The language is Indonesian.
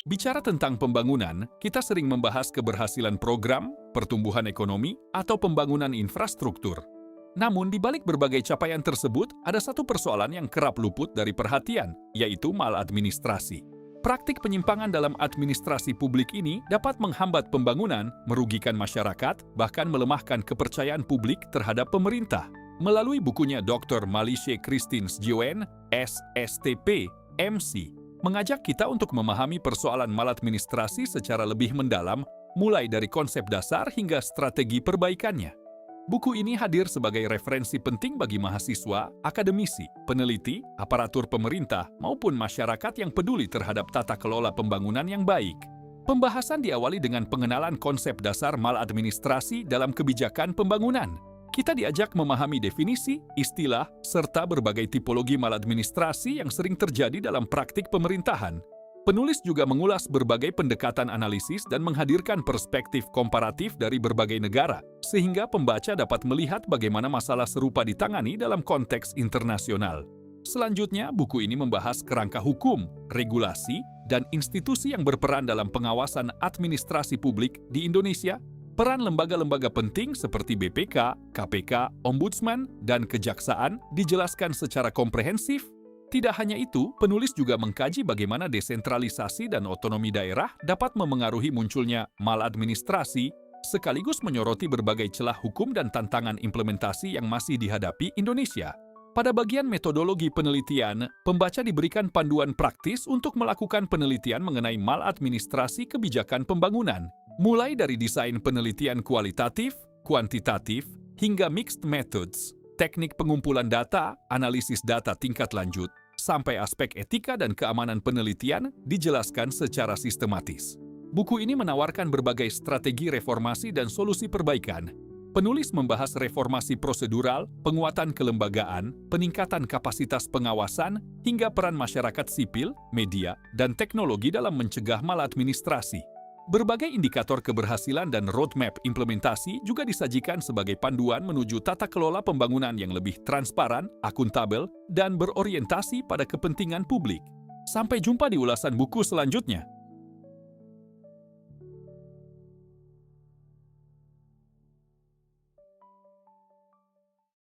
Bicara tentang pembangunan, kita sering membahas keberhasilan program, pertumbuhan ekonomi, atau pembangunan infrastruktur. Namun, di balik berbagai capaian tersebut, ada satu persoalan yang kerap luput dari perhatian, yaitu maladministrasi. Praktik penyimpangan dalam administrasi publik ini dapat menghambat pembangunan, merugikan masyarakat, bahkan melemahkan kepercayaan publik terhadap pemerintah. Melalui bukunya Dr. Malice Christine Sjewen, SSTP, MC, mengajak kita untuk memahami persoalan maladministrasi secara lebih mendalam, mulai dari konsep dasar hingga strategi perbaikannya. Buku ini hadir sebagai referensi penting bagi mahasiswa, akademisi, peneliti, aparatur pemerintah, maupun masyarakat yang peduli terhadap tata kelola pembangunan yang baik. Pembahasan diawali dengan pengenalan konsep dasar maladministrasi dalam kebijakan pembangunan. Kita diajak memahami definisi, istilah, serta berbagai tipologi maladministrasi yang sering terjadi dalam praktik pemerintahan. Penulis juga mengulas berbagai pendekatan analisis dan menghadirkan perspektif komparatif dari berbagai negara, sehingga pembaca dapat melihat bagaimana masalah serupa ditangani dalam konteks internasional. Selanjutnya, buku ini membahas kerangka hukum, regulasi, dan institusi yang berperan dalam pengawasan administrasi publik di Indonesia. Peran lembaga-lembaga penting seperti BPK, KPK, Ombudsman, dan Kejaksaan dijelaskan secara komprehensif. Tidak hanya itu, penulis juga mengkaji bagaimana desentralisasi dan otonomi daerah dapat memengaruhi munculnya maladministrasi, sekaligus menyoroti berbagai celah hukum dan tantangan implementasi yang masih dihadapi Indonesia. Pada bagian metodologi penelitian, pembaca diberikan panduan praktis untuk melakukan penelitian mengenai maladministrasi kebijakan pembangunan, mulai dari desain penelitian kualitatif, kuantitatif, hingga mixed methods, teknik pengumpulan data, analisis data tingkat lanjut, sampai aspek etika dan keamanan penelitian dijelaskan secara sistematis. Buku ini menawarkan berbagai strategi reformasi dan solusi perbaikan. Penulis membahas reformasi prosedural, penguatan kelembagaan, peningkatan kapasitas pengawasan, hingga peran masyarakat sipil, media, dan teknologi dalam mencegah maladministrasi. Berbagai indikator keberhasilan dan roadmap implementasi juga disajikan sebagai panduan menuju tata kelola pembangunan yang lebih transparan, akuntabel, dan berorientasi pada kepentingan publik. Sampai jumpa di ulasan buku selanjutnya.